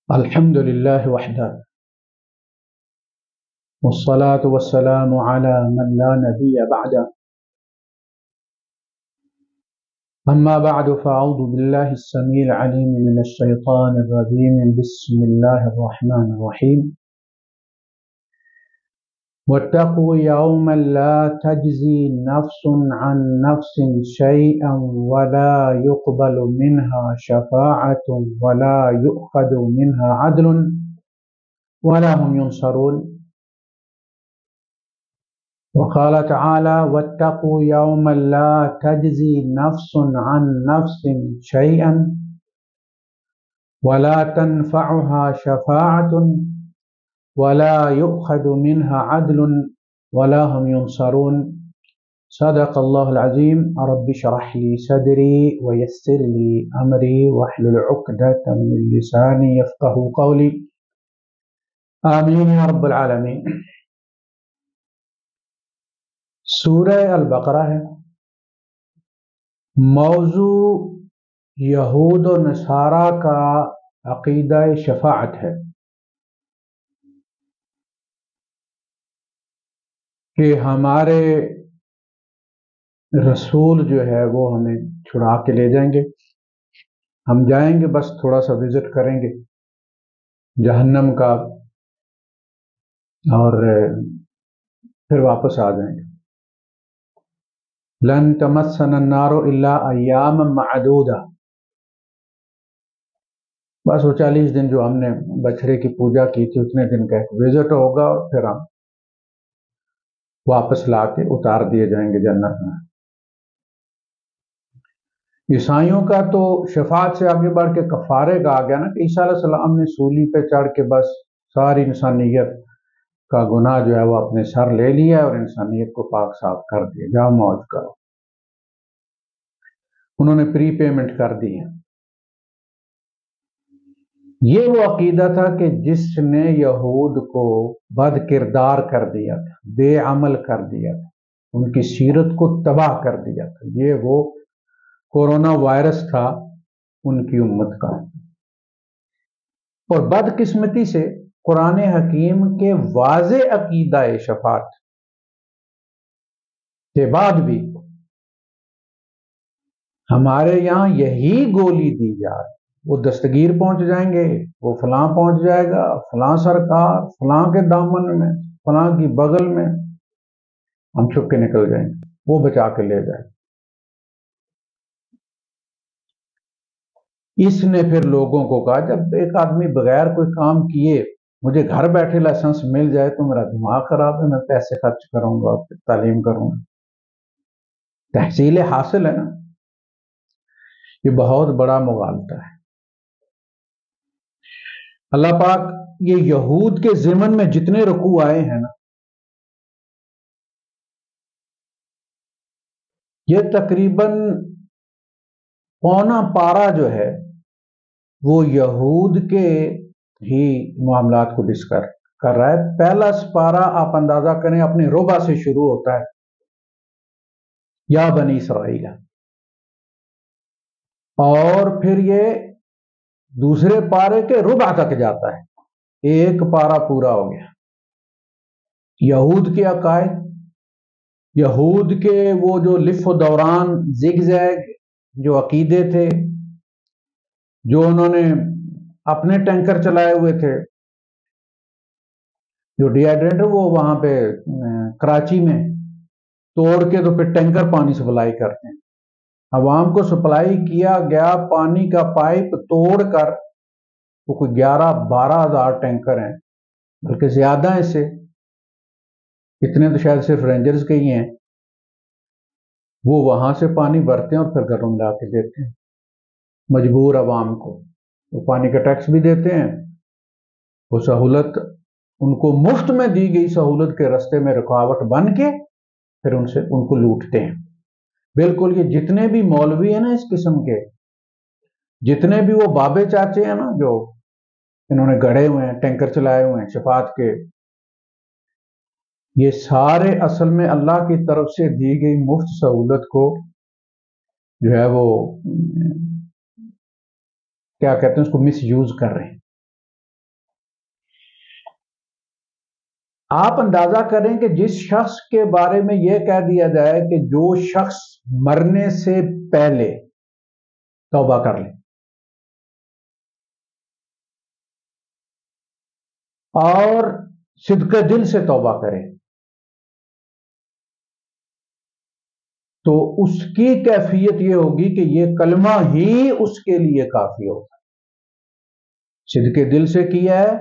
الحمد لله وحده والصلاة والسلام على من لا نبي بعده أما بعد فأعوذ بالله السميع العليم من الشيطان الرجيم بسم الله الرحمن الرحيم واتقوا يوما لا تجزي نفس عن نفس شيئا ولا يقبل منها شفاعة ولا يؤخذ منها عدل ولا هم ينصرون وقال تعالى واتقوا يوما لا تجزي نفس عن نفس شيئا ولا تنفعها شفاعة ولا يؤخذ منها عدل ولا هم ينصرون صدق الله العظيم رب اشرح لي صدري ويسر لي أمري واحلل عقدة من لساني يفقهوا قولي آمين يا رب العالمين۔ سورہ البقرہ ہے، موضوع یہود و نصارہ کا عقیدہ شفاعت ہے کہ ہمارے رسول جو ہے وہ ہمیں چھڑا کے لے جائیں گے، ہم جائیں گے بس تھوڑا سا وزٹ کریں گے جہنم کا اور پھر واپس آ جائیں گے۔ لن تمسنا النار الا ایاما معدودہ، بس وہ 40 دن جو ہم نے بچھڑے کی پوجا کی تھی اتنے دن کا ایک وزٹ ہوگا اور پھر ہم واپس لا کے اتار دیے جائیں گے جنت میں۔ عیسائیوں کا تو شفاعت سے آگے بڑھ کے کفارے کا آ گیا نا کہ عیسیٰ علیہ السلام نے سولی پہ چڑھ کے بس ساری انسانیت کا گناہ جو ہے وہ اپنے سر لے لیا اور انسانیت کو پاک صاف کر دیا، جاؤ موج کرو۔ انہوں نے پری پیمنٹ کر دی ہے۔ یہ وہ عقیدہ تھا کہ جس نے یہود کو بد کردار کر دیا تھا، بے عمل کر دیا تھا، ان کی سیرت کو تباہ کر دیا تھا، یہ وہ کورونا وائرس تھا ان کی امت کا۔ اور بدقسمتی سے قرآن حکیم کے واضح عقیدہ شفاعت کے بعد بھی ہمارے یہاں یہی گولی دی جا رہی، وہ دستگیر پہنچ جائیں گے، وہ فلاں پہنچ جائے گا، فلاں سرکار، فلاں کے دامن میں، فلاں کی بغل میں، ہم چھپ کے نکل جائیں گے، وہ بچا کے لے جائے۔ اس نے پھر لوگوں کو کہا جب ایک آدمی بغیر کوئی کام کیے مجھے گھر بیٹھے لائسنس مل جائے تو میرا دماغ خراب ہے، میں پیسے خرچ کروں گا، تعلیم کروں گا، تحصیل حاصل ہے نا، یہ بہت بڑا مغالطہ ہے۔ اللہ پاک یہ یہود کے ضمن میں جتنے رکوع آئے ہیں نا، یہ تقریباً پونا پارا جو ہے وہ یہود کے ہی معاملات کو ڈسکس کر رہا ہے۔ پہلا سپارہ آپ اندازہ کریں اپنے ربع سے شروع ہوتا ہے، یا بنی اسرائیل، اور پھر یہ دوسرے پارے کے ربع تک جاتا ہے، ایک پارا پورا ہو گیا۔ یہود کے عقائد، یہود کے وہ جو لف و دوران زگ زیگ جو عقیدے تھے، جو انہوں نے اپنے ٹینکر چلائے ہوئے تھے، جو ڈی ہائیڈرینٹ وہ وہاں پہ کراچی میں توڑ کے تو پھر ٹینکر پانی سپلائی کرتے ہیں، عوام کو سپلائی کیا گیا پانی کا پائپ توڑ کر، وہ کوئی 11-12 ہزار ٹینکر ہیں، بلکہ زیادہ ہیں اس سے، اتنے تو شاید صرف رینجرز کے ہی ہیں، وہ وہاں سے پانی بھرتے ہیں اور پھر گھروں میں لا کے دیتے ہیں مجبور عوام کو۔ وہ پانی کا ٹیکس بھی دیتے ہیں، وہ سہولت ان کو مفت میں دی گئی سہولت کے رستے میں رکاوٹ بن کے پھر ان کو لوٹتے ہیں۔ بالکل یہ جتنے بھی مولوی ہیں نا اس قسم کے، جتنے بھی وہ بابے چاچے ہیں نا جو انہوں نے گڑھے ہوئے ہیں، ٹینکر چلائے ہوئے ہیں شفاعت کے، یہ سارے اصل میں اللہ کی طرف سے دی گئی مفت سہولت کو جو ہے وہ کیا کہتے ہیں اس کو مس یوز کر رہے ہیں۔ آپ اندازہ کریں کہ جس شخص کے بارے میں یہ کہہ دیا جائے کہ جو شخص مرنے سے پہلے توبہ کر لے اور صدق دل سے توبہ کرے تو اس کی کیفیت یہ ہوگی کہ یہ کلمہ ہی اس کے لیے کافی ہوگا. صدق دل سے کیا ہے،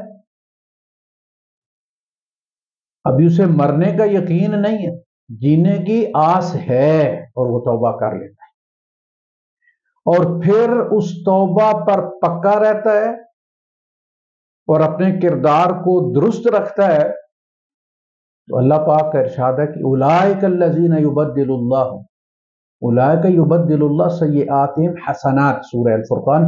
ابھی اسے مرنے کا یقین نہیں ہے، جینے کی آس ہے اور وہ توبہ کر لیتا ہے اور پھر اس توبہ پر پکا رہتا ہے اور اپنے کردار کو درست رکھتا ہے تو اللہ پاک کا ارشاد ہے کہ اولئک الذین یبدل اللہ سیئاتہم حسنات، سورہ الفرقان.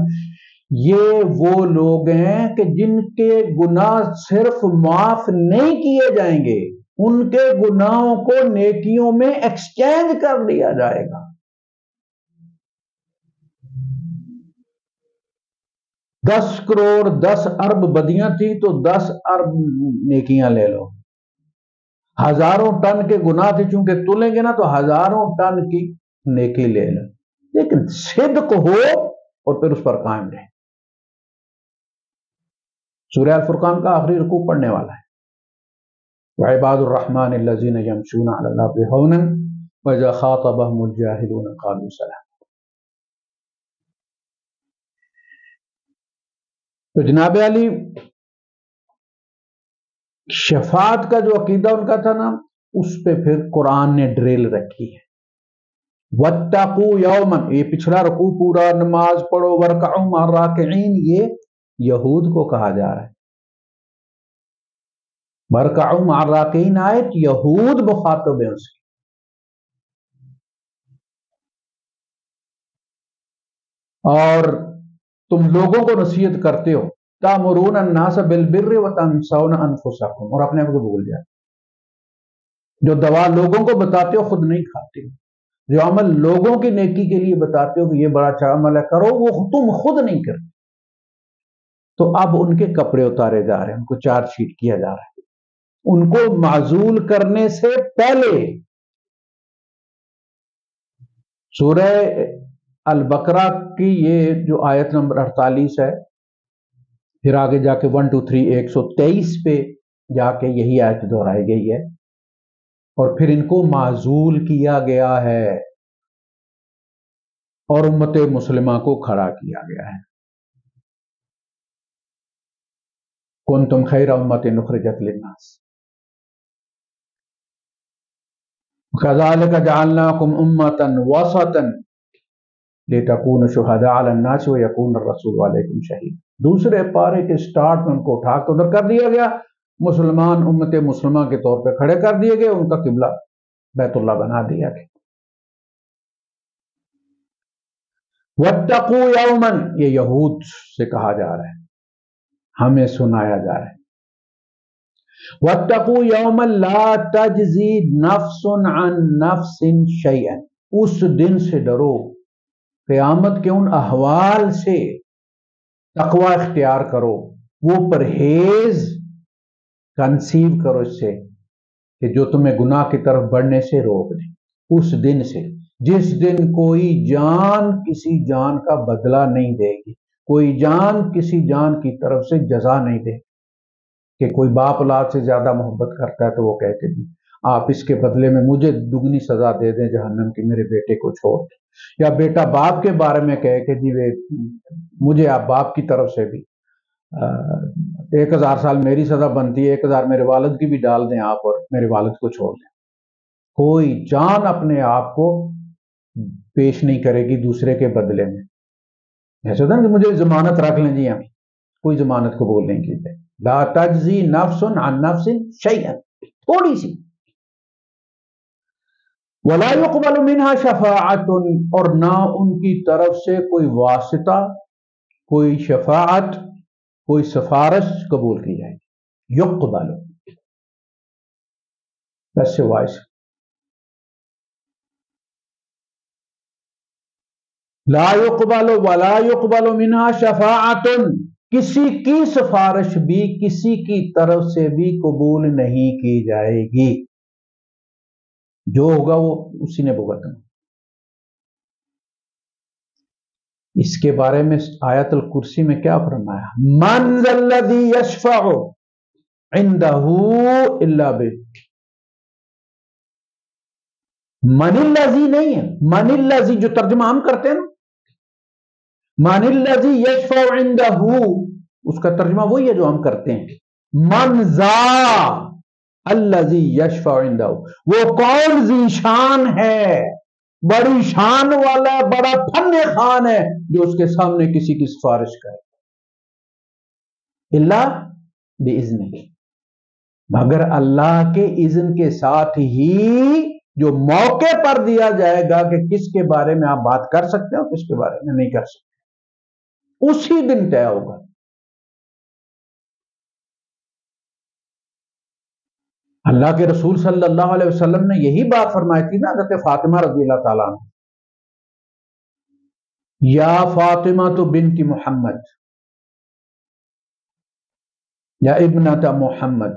یہ وہ لوگ ہیں کہ جن کے گناہ صرف معاف نہیں کیے جائیں گے، ان کے گناہوں کو نیکیوں میں ایکسچینج کر لیا جائے گا. 10 کروڑ 10 ارب بدیاں تھیں تو 10 ارب نیکیاں لے لو. ہزاروں ٹن کے گناہ تھے، چونکہ تلیں گے نا تو ہزاروں ٹن کی نیکی لے لیں، لیکن صدق ہو اور پھر اس پر قائم رہے. سورہ الفرقان کا آخری رکوع پڑھنے والا ہے. وعباد الرحمن الذین یمشون علی الارض ہونا واذا خاطبهم الجاہلون قالوا سلام. تو جناب علی شفاعت کا جو عقیدہ ان کا تھا نا، اس پہ پھر قرآن نے ڈریل رکھی ہے. وَاتَّقُوا يَوْمًا، یہ پچھلا رکوع پورا نماز پڑھو، وَارْكَعُوا مَعَ الرَّاكِعِينَ، یہ یہود کو کہا جا رہا ہے. وَارْكَعُوا مَعَ الرَّاكِعِينَ آیت یہود مخاطب ہیں اس کی. اور تم لوگوں کو نصیحت کرتے ہو، تَأْمُرُونَ النَّاسَ بِالْبِرِّ وَتَنْسَوْنَ أَنفُسَكُمْ، اور اپنے آپ کو بھول جائے. جو دوا لوگوں کو بتاتے ہو خود نہیں کھاتے ہو، جو عمل لوگوں کی نیکی کے لیے بتاتے ہو کہ یہ بڑا اچھا عمل ہے کرو، وہ تم خود نہیں کرتے. تو اب ان کے کپڑے اتارے جا رہے ہیں، ان کو چارج شیٹ کیا جا رہا ہے. ان کو معزول کرنے سے پہلے سورہ البقرہ کی یہ جو آیت نمبر 48 ہے، پھر آگے جا کے 1 2 3 123 پہ جا کے یہی آیت دہرائی گئی ہے، اور پھر ان کو معزول کیا گیا ہے اور امت مسلمہ کو کھڑا کیا گیا ہے. کنتم خیر امت اخرجت للناس كذلك جعلناكم امة وسطا لتكونوا شهداء على الناس ويكون الرسول عليكم شهيدا. دوسرے پارے کے سٹارٹ میں ان کو اٹھا کے ادھر کر دیا گیا، مسلمان امت مسلمہ کے طور پہ کھڑے کر دیے گئے، ان کا قبلہ بیت اللہ بنا دیا گیا. وَاتَّقُوا يَوْمًا، یہ یہود سے کہا جا رہا ہے، ہمیں سنایا جا رہا ہے. وَاتَّقُوا يَوْمًا لَا تَجْزِي نَفْسٌ عَن نَفْسٍ شَيْئًا، اس دن سے ڈرو، قیامت کے ان احوال سے تقوی اختیار کرو، وہ پرہیز کنسیو کرو اس سے کہ جو تمہیں گناہ کی طرف بڑھنے سے روک دے. اس دن سے جس دن کوئی جان کسی جان کا بدلہ نہیں دے گی، کوئی جان کسی جان کی طرف سے جزا نہیں دے. کہ کوئی باپ اولاد سے زیادہ محبت کرتا ہے تو وہ کہتے ہیں آپ اس کے بدلے میں مجھے دگنی سزا دے دیں جہنم کی، میرے بیٹے کو چھوڑ دیں. یا بیٹا باپ کے بارے میں کہے کہ جی مجھے آپ باپ کی طرف سے بھی 1000 سال میری سزا بنتی ہے، 1000 میرے والد کی بھی ڈال دیں آپ اور میرے والد کو چھوڑ دیں. کوئی جان اپنے آپ کو پیش نہیں کرے گی دوسرے کے بدلے میں. ایسا ہوتا نا کہ مجھے ضمانت رکھ لیں جی، ہم کوئی ضمانت قبول نہیں کی جائے. لا تجزی نفس عن نفس شیئا، تھوڑی سی. ولا يقبل منها شفاعت، اور نہ ان کی طرف سے کوئی واسطہ، کوئی شفاعت، کوئی سفارش قبول کی جائے گی. یقبل بس وائس لا يقبل ولا يقبل منها شفاعت، کسی کی سفارش بھی کسی کی طرف سے بھی قبول نہیں کی جائے گی، جو ہوگا وہ اسی نے بھگتنا۔ اس کے بارے میں آیت الکرسی میں کیا فرمایا؟ من ذا الذی یشفع عندہ الا بإذنہ۔ من الذی نہیں ہے، من الذی جو ترجمہ ہم کرتے ہیں نا، من الذی یشفع عندہ، اس کا ترجمہ وہی ہے جو ہم کرتے ہیں۔ من ذا الذی یشفع عندہ، وہ کون ذی شان ہے، بڑی شان والا، بڑا فن خان ہے، جو اس کے سامنے کسی کی سفارش کرے۔ الا باذنہ، مگر اللہ کے اذن کے ساتھ ہی، جو موقع پر دیا جائے گا کہ کس کے بارے میں آپ بات کر سکتے ہو، کس کے بارے میں نہیں کر سکتے، اسی دن طے ہوگا۔ اللہ کے رسول صلی اللہ علیہ وسلم نے یہی بات فرمائی تھی نا حضرت فاطمہ رضی اللہ تعالیٰ عنہ، یا فاطمہ تو بنت محمد، یا ابنت محمد،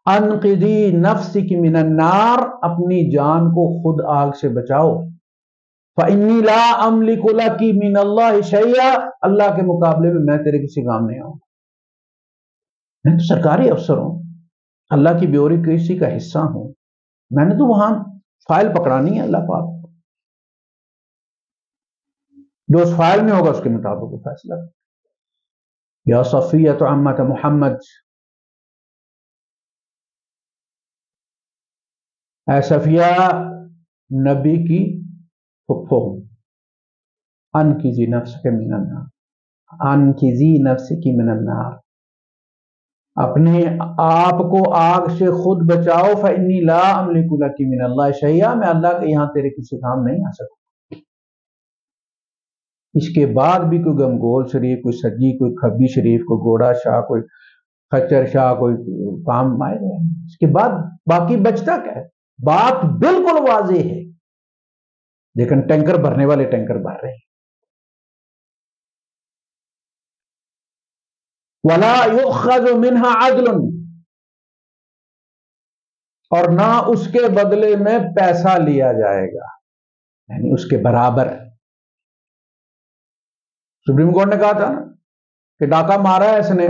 انقذی نفسک من النار، اپنی جان کو خود آگ سے بچاؤ، فإنی لا املک لک من اللہ شیئا، اللہ کے مقابلے میں تیرے کسی کام نہیں آؤں، میں تو سرکاری افسر ہوں، اللہ کی بیوروکریسی کا حصہ ہوں، میں نے تو وہاں فائل پکڑانی ہے، اللہ پاک جو اس فائل میں ہوگا اس کے مطابق وہ فیصلہ۔ یا صفیہ عمت محمد، اے صفیہ نبی کی پھپھو، انقذی نفسک من النار، انقذی نفسک من النار، اپنے آپ کو آگ سے خود بچاؤ، فإنی لا املک لک من اللہ شیئا، میں اللہ کے یہاں تیرے کسی کام نہیں آ سکتا۔ اس کے بعد بھی کوئی گنگول شریف، کوئی سجی، کوئی کھبی شریف، کوئی گوڑا شاہ، کوئی خچر شاہ، کوئی کام آئے گئے، اس کے بعد باقی بچتا کیا ہے؟ بات بالکل واضح ہے، لیکن ٹینکر بھرنے والے ٹینکر بھر رہے ہیں۔ وَلَا يُؤْخَذُ مِنْهَا عَدْلٌ، اور نہ اس کے بدلے میں پیسہ لیا جائے گا، یعنی اس کے برابر۔ سپریم کورٹ نے کہا تھا نا کہ ڈاکہ مارا ہے اس نے،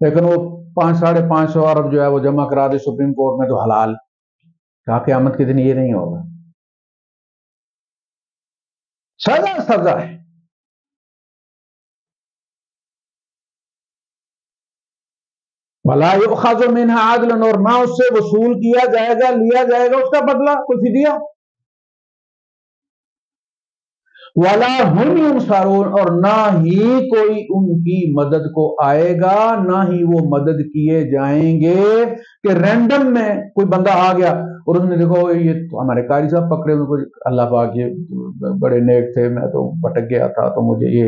لیکن وہ 500-550 ارب جو ہے وہ جمع کرا دے سپریم کورٹ میں تو حلال، کہا قیامت کے دن یہ نہیں ہوگا، سزا سزا ہے۔ وَلَا يُؤْخَذُ مِنْهَا عَدْلٌ، اور نہ اس سے وصول کیا جائے گا، لیا جائے گا اس کا بدلہ، کوئی فدیہ۔ وَلَا هُمْ يُنصَرُونَ، اور نہ ہی کوئی ان کی مدد کو آئے گا، نہ ہی وہ مدد کیے جائیں گے کہ رینڈم میں کوئی بندہ آ گیا اور اس نے دیکھو یہ ہمارے قاری صاحب پکڑے ہوئے، اللہ پاک یہ بڑے نیک تھے، میں تو بھٹک گیا تھا، تو مجھے یہ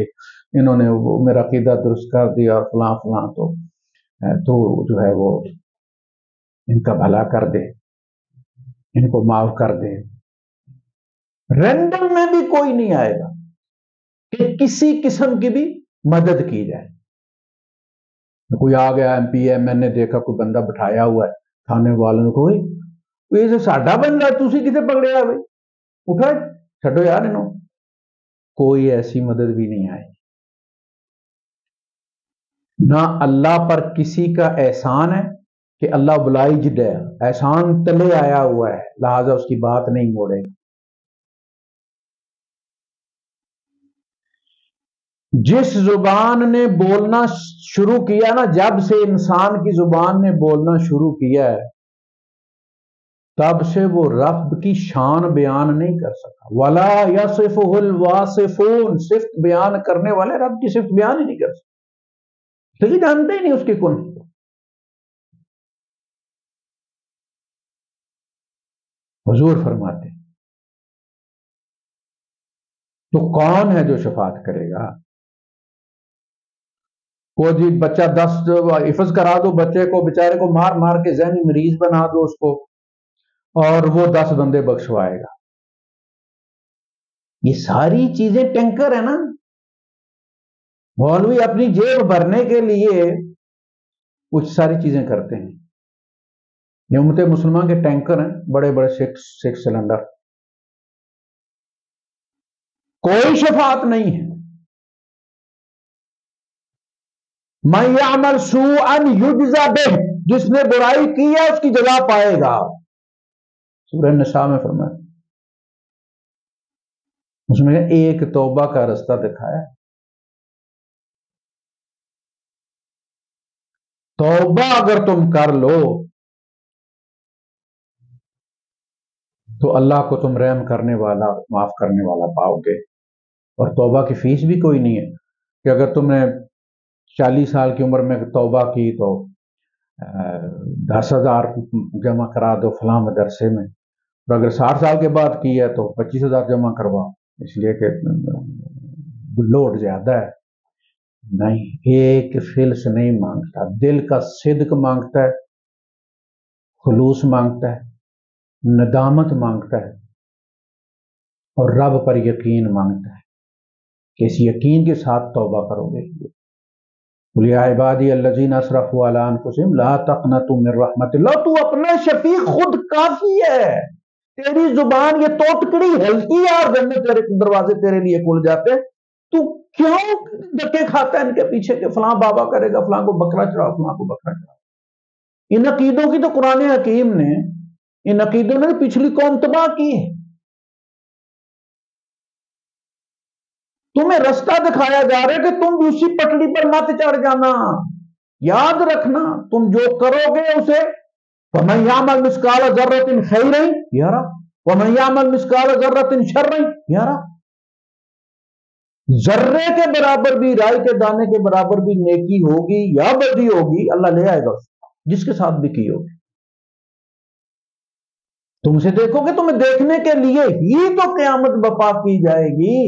انہوں نے میرا عقیدہ درست کر دیا اور فلاں فلاں، تو جو ہے وہ ان کا بھلا کر دے، ان کو معاف کر دے۔ رینڈم میں بھی کوئی نہیں آئے گا کہ کسی قسم کی بھی مدد کی جائے۔ کوئی آ گیا ایم پی ہے، میں نے دیکھا کوئی بندہ بٹھایا ہوا ہے، تھانے والوں کو یہ جو ساڈا بندہ تسی کتے پکڑیا بھائی، اٹھا چھڈو یار انہوں، کوئی ایسی مدد بھی نہیں آئی۔ نہ اللہ پر کسی کا احسان ہے کہ اللہ obliged ہے، احسان تلے آیا ہوا ہے، لہذا اس کی بات نہیں موڑے گا۔ جس زبان نے بولنا شروع کیا نا، جب سے انسان کی زبان نے بولنا شروع کیا ہے، تب سے وہ رب کی شان بیان نہیں کر سکا۔ وَلَا يَصِفُهُ الْوَاصِفُونَ، صفت بیان کرنے والے رب کی صفت بیان ہی نہیں کر سکتے، تو جانتے ہی نہیں اس کے کن۔ حضور فرماتے تو کون ہے جو شفاعت کرے گا؟ وہ جی بچہ 10 حفظ کرا دو، بچے کو بیچارے کو مار مار کے ذہنی مریض بنا دو اس کو، اور وہ 10 بندے بخشوائے گا۔ یہ ساری چیزیں ٹینکر ہے نا، مولوی اپنی جیب بھرنے کے لیے کچھ ساری چیزیں کرتے ہیں. یہ امت مسلمان کے ٹینکر ہیں، بڑے بڑے 6 سلنڈر. کوئی شفاعت نہیں ہے. من یعمل سوءا یجزا بہ، جس نے برائی کی ہے اس کی جزا پائے گا. سورہ نساء میں فرمایا. اس میں ایک توبہ کا رستہ دکھایا. توبہ اگر تم کر لو تو اللہ کو تم رحم کرنے والا، معاف کرنے والا پاؤ گے. اور توبہ کی فیس بھی کوئی نہیں ہے کہ اگر تم نے 40 سال کی عمر میں توبہ کی تو 10,000 جمع کرا دو فلاں مدرسے میں، اور اگر 60 سال کے بعد کی ہے تو 25,000 جمع کرواؤ، اس لیے کہ لوڈ زیادہ ہے. نہیں، ایک فلس نہیں مانگتا، دل کا صدق مانگتا ہے، خلوص مانگتا ہے، ندامت مانگتا ہے، اور رب پر یقین مانگتا ہے کہ اس یقین کے ساتھ توبہ کرو گے. قل یا عبادی الذین اسرفوا علی انفسہم لا تقنطوا من رحمت اللہ. تو اپنا شفیع خود کافی ہے. تیری زبان یہ توتکڑی ہلتی ہے اور جنت کے دروازے تیرے لیے کھل جاتے. تو کیوں دھکے کھاتا ہے ان کے پیچھے کہ فلاں بابا کرے گا، فلاں کو بکرا چڑھاؤ، فلاں کو بکرا چڑھاؤ. ان عقیدوں کی تو قرآن حکیم نے، ان عقیدوں نے پچھلی قوم تباہ کی ہے. تمہیں رستہ دکھایا جا رہا ہے کہ تم بھی اسی پٹڑی پر مت چڑھ جانا. یاد رکھنا تم جو کرو گے اسے وَمَن يَعْمَلْ مِثْقَالَ ذَرَّةٍ خَيْرًا يَرَهُ وَمَن يَعْمَلْ مِثْقَالَ ذَرَّةٍ شَرًّا يَرَهُ. ذرے کے برابر بھی، رائی کے دانے کے برابر بھی نیکی ہوگی یا بدی ہوگی، اللہ لے آئے گا جس کے ساتھ بھی کی ہوگی. تم سے دیکھو گے، تمہیں دیکھنے کے لیے ہی تو قیامت برپا کی جائے گی.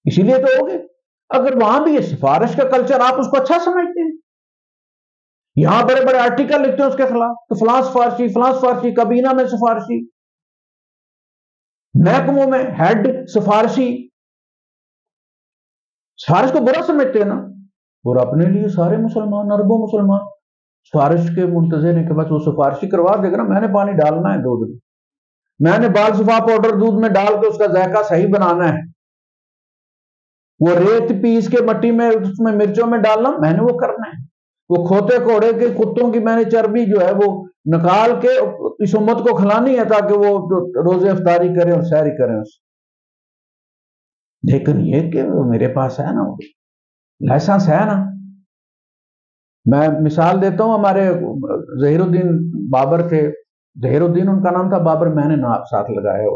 اسی لیے تو ہوگے. اگر وہاں بھی یہ سفارش کا کلچر آپ اس کو اچھا سمجھتے ہیں، یہاں بڑے بڑے آرٹیکل لکھتے ہیں اس کے خلاف کہ فلاں سفارشی، فلاں سفارشی، کابینہ میں سفارشی، محکموں میں ہیڈ سفارشی. سفارش کو برا سمجھتے ہیں نا، اور اپنے لیے سارے مسلمان، اربوں مسلمان سفارش کے منتظر ہیں کہ بس وہ سفارشی کروا دے گا نا. میں نے پانی ڈالنا ہے دودھ میں، میں نے بال صفا پاؤڈر دودھ میں ڈال کے اس کا ذائقہ صحیح بنانا ہے، وہ ریت پیس کے مٹی میں اس میں مرچوں میں ڈالنا میں نے وہ کرنا ہے. وہ کھوتے کوڑے کے کتوں کی میں نے چربی جو ہے وہ نکال کے اس امت کو کھلانی ہے تاکہ وہ روزے افطاری کریں اور سحری کریں اس. لیکن یہ کہ میرے پاس ہے نا، لائسنس ہے نا. میں مثال دیتا ہوں، ہمارے ظہیر الدین بابر تھے، ظہیر الدین ان کا نام تھا، بابر میں نے نام ساتھ لگایا.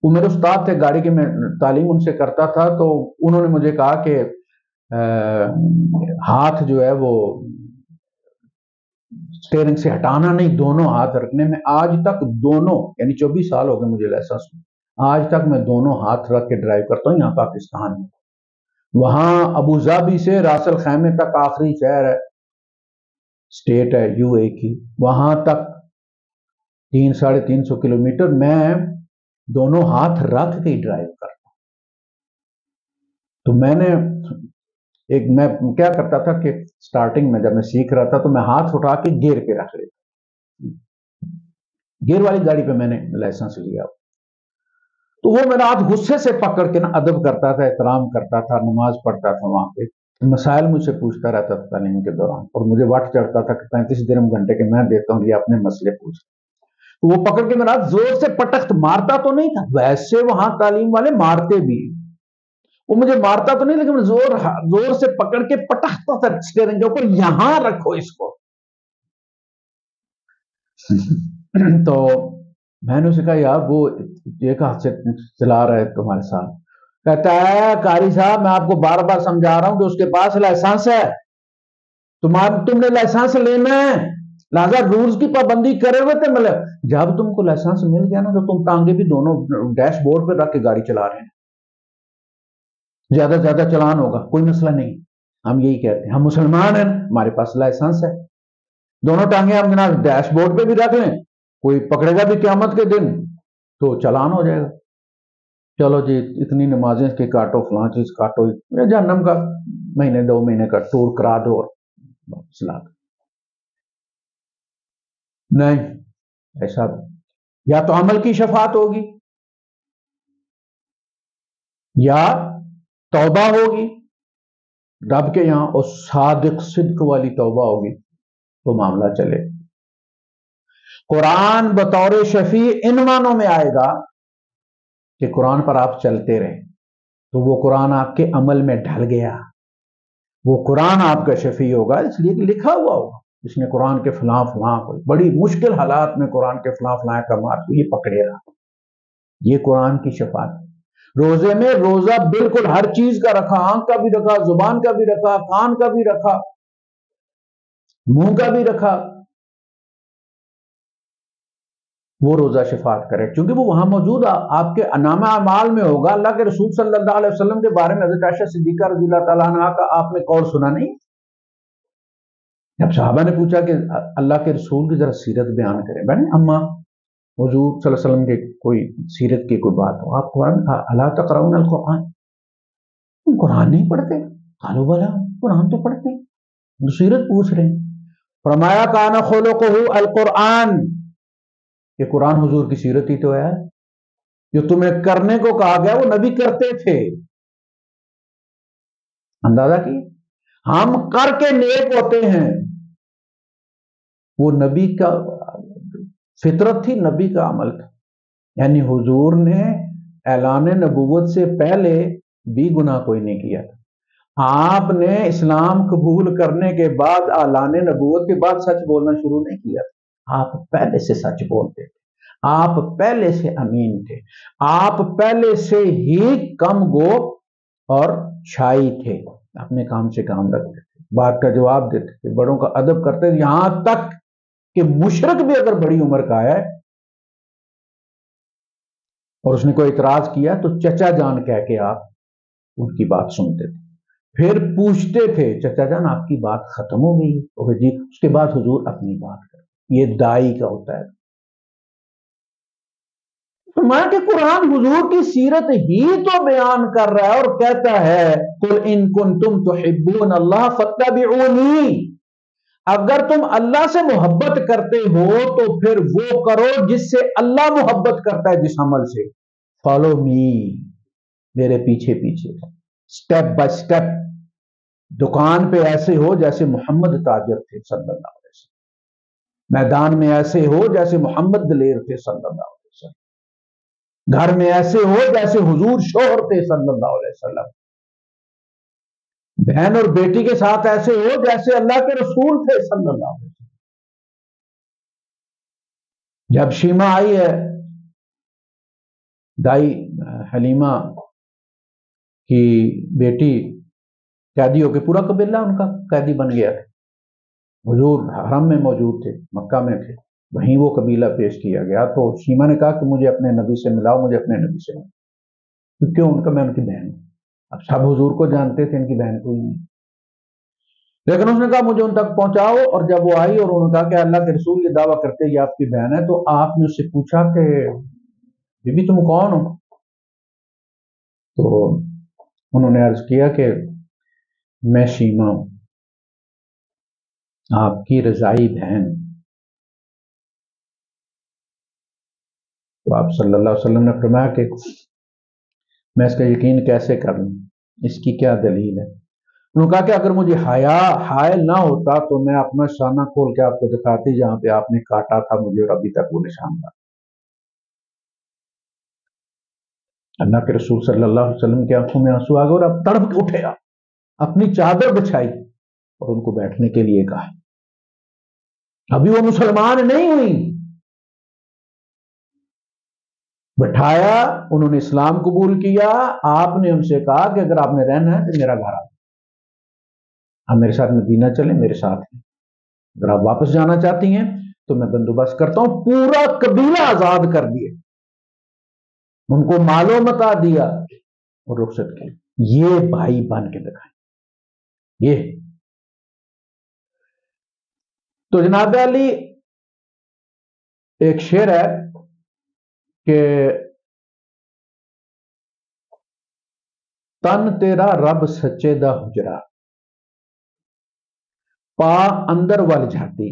وہ میرے استاد تھے گاڑی کی، میں تعلیم ان سے کرتا تھا. تو انہوں نے مجھے کہا کہ ہاتھ جو ہے وہ اسٹیئرنگ سے ہٹانا نہیں، دونوں ہاتھ رکھنے. میں آج تک دونوں، یعنی 24 سال ہو گئے مجھے لائسنس میں، آج تک میں دونوں ہاتھ رکھ کے ڈرائیو کرتا ہوں. یہاں پاکستان میں، وہاں ابو ظبی سے راس الخیمے تک آخری شہر ہے، اسٹیٹ ہے یو اے کی، وہاں تک 300-350 کلومیٹر میں دونوں ہاتھ رکھ کے ہی ڈرائیو کرتا. تو میں نے میں کیا کرتا تھا کہ سٹارٹنگ میں جب میں سیکھ رہا تھا تو میں ہاتھ اٹھا کے گیئر پہ رکھ لیتا، گیئر والی گاڑی پہ میں نے لائسنس لیا. تو وہ میرا ہاتھ غصے سے پکڑ کے نا ادب کرتا تھا، احترام کرتا تھا، نماز پڑھتا تھا، وہاں پہ مسائل مجھ سے پوچھتا رہتا تھا تعلیم کے دوران، اور مجھے وقت چڑھتا تھا کہ 35 درہم گھنٹے کے میں دیتا ہوں، یہ اپنے مسئلے پوچھ. تو وہ پکڑ کے میرا زور سے پٹخت مارتا تو نہیں تھا، ویسے وہاں تعلیم والے مارتے بھی، وہ مجھے مارتا تو نہیں لیکن زور سے پکڑ کے پٹختا تھا اسٹیئرنگ کے اوپر، یہاں رکھو اس کو. تو میں نے اسے کہا یار وہ ایک ہاتھ سے چلا رہا ہے تمہارے ساتھ. کہتا ہے قاری صاحب میں آپ کو بار بار سمجھا رہا ہوں کہ اس کے پاس لائسنس ہے، تم نے لائسنس لینا ہے، لہذا رولز کی پابندی کرے ہوئے تھے. مطلب جب تم کو لائسنس مل گیا نا تو تم ٹانگے بھی دونوں ڈیش بورڈ پہ رکھ کے گاڑی چلا رہے ہیں، زیادہ سے زیادہ چلان ہوگا، کوئی مسئلہ نہیں. ہم یہی کہتے ہیں، ہم مسلمان ہیں، ہمارے پاس لائسنس ہے، دونوں ٹانگیں ہم جناب ڈیش بورڈ پہ بھی رکھ لیں، کوئی پکڑے گا بھی قیامت کے دن تو چلان ہو جائے گا. چلو جی اتنی نمازیں اس کے کاٹو، فلاں چیز کاٹو، یا جہنم کا مہینے 2 مہینے کا ٹور کرا دو اور واپس لا دو۔ نہیں، ایسا یا تو عمل کی شفاعت ہوگی یا توبہ ہوگی رب کے یہاں، اور صادق صدق والی توبہ ہوگی تو معاملہ چلے۔ قرآن بطور شفیع ان معنوں میں آئے گا کہ قرآن پر آپ چلتے رہیں تو وہ قرآن آپ کے عمل میں ڈھل گیا، وہ قرآن آپ کا شفیع ہوگا، اس لیے کہ لکھا ہوا ہوگا اس نے قرآن کے فلاں فلاں بڑی مشکل حالات میں قرآن کے فلاں فلاں احکامات کو یہ پکڑے رہا، یہ قرآن کی شفاعت۔ روزے میں روزہ بالکل ہر چیز کا رکھا، آنکھ کا بھی رکھا، زبان کا بھی رکھا، کان کا بھی رکھا، منہ کا بھی رکھا، وہ روزہ شفاعت کرے، کیونکہ وہ وہاں موجود آپ کے نامہ اعمال میں ہوگا۔ اللہ کے رسول صلی اللہ علیہ وسلم کے بارے میں حضرت عائشہ صدیقہ رضی اللہ تعالیٰ عنہا کا آپ نے قول سنا نہیں؟ جب صحابہ نے پوچھا کہ اللہ کے رسول کی ذرا سیرت بیان کریں، بہن اما حضور صلی اللہ علیہ وسلم کے کوئی سیرت کی کوئی بات ہو، آپ قرآن اللہ تقرؤون القرآن، قرآن نہیں پڑھتے؟ قالوا بلا، قرآن تو پڑھتے، سیرت پوچھ رہے ہیں۔ فرمایا کان خلقہ القرآن، کہ قرآن حضور کی سیرت ہی تو ہے، جو تمہیں کرنے کو کہا گیا وہ نبی کرتے تھے۔ اندازہ کی ہم کر کے نیک ہوتے ہیں، وہ نبی کا فطرت تھی، نبی کا عمل تھا، یعنی حضور نے اعلان نبوت سے پہلے بھی گناہ کوئی نہیں کیا تھا، آپ نے اسلام قبول کرنے کے بعد اعلان نبوت کے بعد سچ بولنا شروع نہیں کیا تھا، آپ پہلے سے سچ بولتے تھے، آپ پہلے سے امین تھے، آپ پہلے سے ہی کم گو اور چھائی تھے، اپنے کام سے کام رکھتے تھے، بات کا جواب دیتے تھے، بڑوں کا ادب کرتے تھے، یہاں تک کہ مشرک بھی اگر بڑی عمر کا ہے اور اس نے کوئی اعتراض کیا تو چچا جان کہہ کے آپ ان کی بات سنتے تھے، پھر پوچھتے تھے چچا جان آپ کی بات ختم ہو گئی اور جی، اس کے بعد حضور اپنی بات کریں، یہ دائی کا ہوتا ہے۔ فرمایا کہ قرآن حضور کی سیرت ہی تو بیان کر رہا ہے اور کہتا ہے قل ان کنتم تحبون اللہ فاتبعونی، اگر تم اللہ سے محبت کرتے ہو تو پھر وہ کرو جس سے اللہ محبت کرتا ہے، جس عمل سے، فالو می، میرے پیچھے پیچھے، سٹیپ بائی سٹیپ، دکان پہ ایسے ہو جیسے محمد تاجر تھے صلی اللہ علیہ وسلم، میدان میں ایسے ہو جیسے محمد دلیر تھے صلی اللہ علیہ وسلم، گھر میں ایسے ہو جیسے حضور شوہر تھے صلی اللہ علیہ وسلم، بہن اور بیٹی کے ساتھ ایسے ہو جیسے اللہ کے رسول تھے صلی اللہ علیہ وسلم۔ جب شیما آئی ہے دائی حلیمہ کی بیٹی، قیدی ہو کے، پورا قبیلہ ان کا قیدی بن گیا تھا، حضور حرم میں موجود تھے، مکہ میں تھے، وہیں وہ قبیلہ پیش کیا گیا، تو شیما نے کہا کہ مجھے اپنے نبی سے ملاؤ، مجھے اپنے نبی سے ملاؤ، کیوں؟ ان کا میں ان کی بہن ہوں، اب سب حضور کو جانتے تھے، ان کی بہن کوئی نہیں، لیکن اس نے کہا مجھے ان تک پہنچاؤ، اور جب وہ آئی اور انہوں نے کہا کہ اللہ کے رسول یہ دعویٰ کرتے یہ آپ کی بہن ہے، تو آپ نے اس سے پوچھا کہ بی بی تم کون ہو؟ تو انہوں نے عرض کیا کہ میں شیما ہوں، آپ کی رضائی بہن۔ تو آپ صلی اللہ علیہ وسلم نے فرمایا کہ میں اس کا یقین کیسے کر لوں، اس کی کیا دلیل ہے؟ انہوں نے کہا کہ اگر مجھے حائل نہ ہوتا تو میں اپنا شانہ کھول کے آپ کو دکھاتی جہاں پہ آپ نے کاٹا تھا مجھے، اور ابھی تک وہ نشان تھا۔ اللہ کے رسول صلی اللہ علیہ وسلم کی آنکھوں میں آنسو آ گئے اور اب تڑپ کے اٹھے، اپنی چادر بچھائی اور ان کو بیٹھنے کے لیے کہا، ابھی وہ مسلمان نہیں ہوئی، بٹھایا، انہوں نے اسلام قبول کیا، آپ نے ان سے کہا کہ اگر آپ نے رہنا ہے تو میرا گھر آپ میرے ساتھ مدینہ چلیں، میرے ساتھ ہیں، اگر آپ واپس جانا چاہتی ہیں تو میں بندوبست کرتا ہوں۔ پورا قبیلہ آزاد کر دیے، ان کو مال و متاع دیا اور رخصت کی، یہ بھائی بن کے دکھائیں۔ یہ تو جناب علی ایک شعر ہے کہ تن تیرا رب سچے دا حجرا، پا اندر ول جاتی،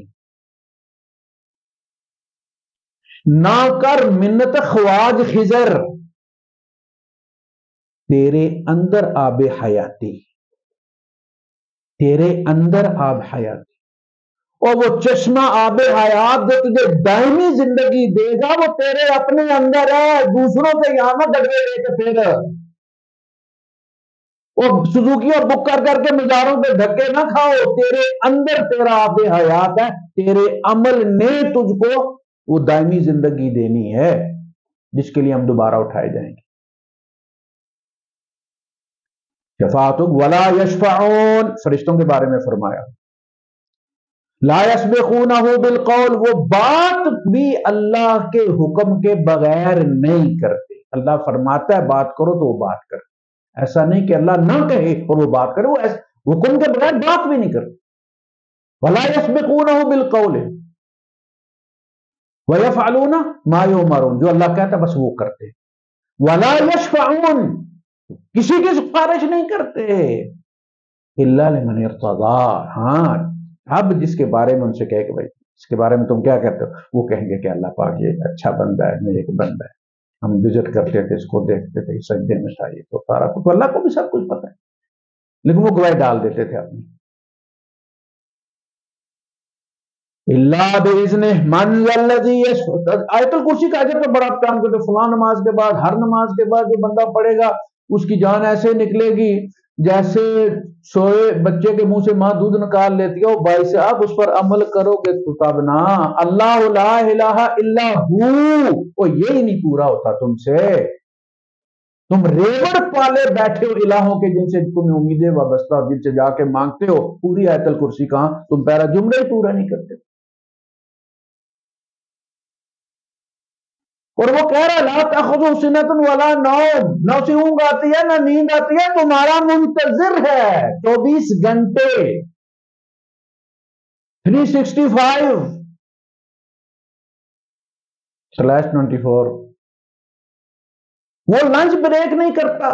نہ کر منت خواج خضر، تیرے اندر آب حیاتی، تیرے اندر آب حیاتی، اور وہ چشمہ آب حیات جو تجھے دائمی زندگی دے گا وہ تیرے اپنے اندر ہے، دوسروں سے یہاں نہ گڑبے لے کے پھر وہ سزوکیاں بک کر کر کے مزاروں پہ دھکے نہ کھاؤ، تیرے اندر تیرا آب حیات ہے، تیرے عمل نے تجھ کو وہ دائمی زندگی دینی ہے جس کے لیے ہم دوبارہ اٹھائے جائیں گے۔ شفاعت ولا یشفعون، فرشتوں کے بارے میں فرمایا لا یسبقونہ بالقول، وہ بات بھی اللہ کے حکم کے بغیر نہیں کرتے، اللہ فرماتا ہے بات کرو تو وہ بات کرتے، ایسا نہیں کہ اللہ نہ کہے اور وہ بات کرے، وہ حکم کے بغیر بات بھی نہیں کرتے۔ ولا یسبقونہ بالقول ویفعلون ما یؤمرون، جو اللہ کہتا ہے بس وہ کرتے۔ ولا یشفعون، کسی کی سفارش نہیں کرتے، الا لمن ارتضی، ہاں اب جس کے بارے میں ان سے کہے کہ بھائی اس کے بارے میں تم کیا کہتے ہو، وہ کہیں گے کہ اللہ پاک یہ اچھا بندہ ہے، نیک بندہ ہے، ہم وزٹ کرتے تھے اس کو دیکھتے تھے، سجدے میں تھا، یہ تو سارا کچھ، اللہ کو بھی سب کچھ پتا ہے، لیکن وہ گواہی ڈال دیتے تھے اپنی۔ اللہ باذنہ من الذی یشفع، آیت الکرسی کا اجر تو بڑا بیان کرتے، فلاں نماز کے بعد، ہر نماز کے بعد جو بندہ پڑھے گا اس کی جان ایسے نکلے گی جیسے سوئے بچے کے منہ سے ماں دودھ نکال لیتی ہے، بھائی صاحب اس پر عمل کرو گے تو تب نا، اللہ لا الہ الا ہو، وہ یہی نہیں پورا ہوتا تم سے، تم ریوڑ پالے بیٹھے ہو الہوں کے جن سے تمہیں امیدیں وابستہ، جن سے جا کے مانگتے ہو، پوری آیت الکرسی کہاں، تم پہلا جملہ ہی پورا نہیں کرتے۔ اور وہ کہہ رہا لا تاخذہ سنۃ ولا نوم، نہ اسے اونگ آتی ہے نہ نیند آتی ہے، تمہارا منتظر ہے 24 گھنٹے 365/24، وہ لنچ بریک نہیں کرتا،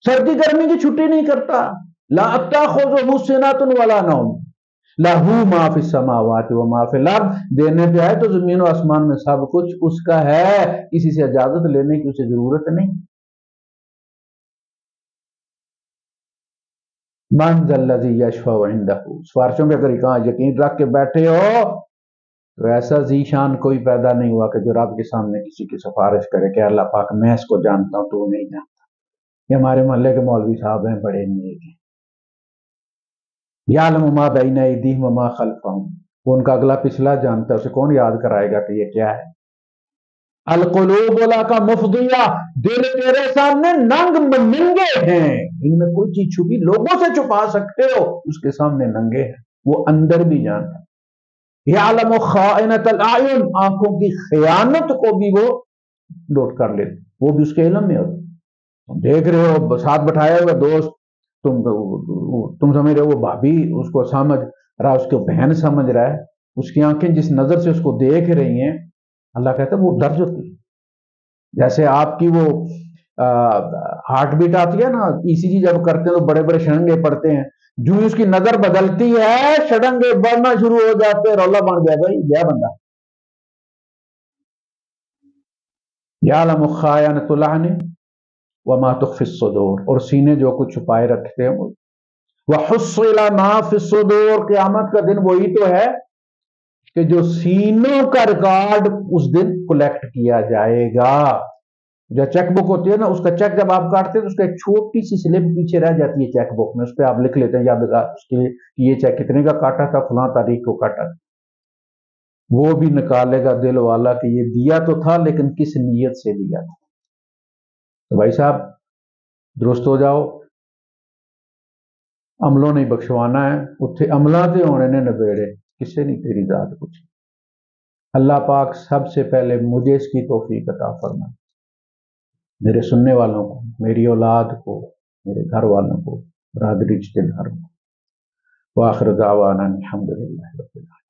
سردی گرمی کی چھٹی نہیں کرتا، لا تاخذہ سنۃ ولا نوم، لہو ما فی السماوات و ما فی الارض، دینے پہ آئے تو زمین و آسمان میں سب کچھ اس کا ہے، کسی سے اجازت لینے کی اسے ضرورت نہیں۔ من ذا الذی یشفع عندہ، سفارشوں پہ اگر کہاں یقین رکھ کے بیٹھے ہو تو ایسا ذیشان کوئی پیدا نہیں ہوا کہ جو رب کے سامنے کسی کی سفارش کرے کہ اللہ پاک میں اس کو جانتا ہوں تو نہیں جانتا، یہ ہمارے محلے کے مولوی صاحب ہیں، بڑے نیک ہیں، یعلم ما بین ایدیہم وما خلفہم، وہ ان کا اگلا پچھلا جانتا ہے، اسے کون یاد کرائے گا کہ یہ کیا ہے۔ القلوب لک مفضیہ، دل تیرے سامنے ننگ منگے ہیں، ان میں کوئی چیز چھپی لوگوں سے چھپا سکتے ہو، اس کے سامنے ننگے ہیں، وہ اندر بھی جانتا ہے۔ یعلم خائنۃ الاعین، آنکھوں کی خیانت کو بھی وہ نوٹ کر لیتے، وہ بھی اس کے علم میں ہوتی، تم دیکھ رہے ہو ساتھ بٹھایا ہوا دوست، تم سمجھ رہے ہو وہ بھابھی اس کو سمجھ رہا، اس کو بہن سمجھ رہا ہے، اس کی آنکھیں جس نظر سے اس کو دیکھ رہی ہیں، اللہ کہتا ہے وہ درج ہوتی ہے، جیسے آپ کی وہ ہارٹ بیٹ آتی ہے نا، ای سی جی جب کرتے ہیں تو بڑے بڑے شڑنگے پڑتے ہیں، جو اس کی نظر بدلتی ہے شڑنگے بڑھنا شروع ہو جاتے ہیں، رولا بن گیا بھائی گیا بندہ۔ یعلم خائنۃ الاعین وما تخفی الصدور، اور سینے جو کچھ چھپائے رکھتے ہیں، وحصل ما فی الصدور، قیامت کا دن وہی تو ہے کہ جو سینوں کا ریکارڈ اس دن کلیکٹ کیا جائے گا، جو چیک بک ہوتی ہے نا، اس کا چیک جب آپ کاٹتے ہیں تو اس کا ایک چھوٹی سی سلپ پیچھے رہ جاتی ہے چیک بک میں، اس پہ آپ لکھ لیتے ہیں یادگار اس کے لیے کہ یہ چیک کتنے کا کاٹا تھا، فلاں تاریخ کو کاٹا تھا، وہ بھی نکالے گا دل والا کہ یہ دیا تو تھا لیکن کس نیت سے دیا تھا۔ تو بھائی صاحب درست ہو جاؤ، عملوں نہیں بخشوانا ہے، اتھے عملہ تے ہونے نے نبیڑے، کسے نہیں تیری ذات کچھ۔ اللہ پاک سب سے پہلے مجھے اس کی توفیق عطا فرمائے، میرے سننے والوں کو، میری اولاد کو، میرے گھر والوں کو، برادری رشتے داروں کو۔ وآخر دعوانا الحمدللہ رب العالمین۔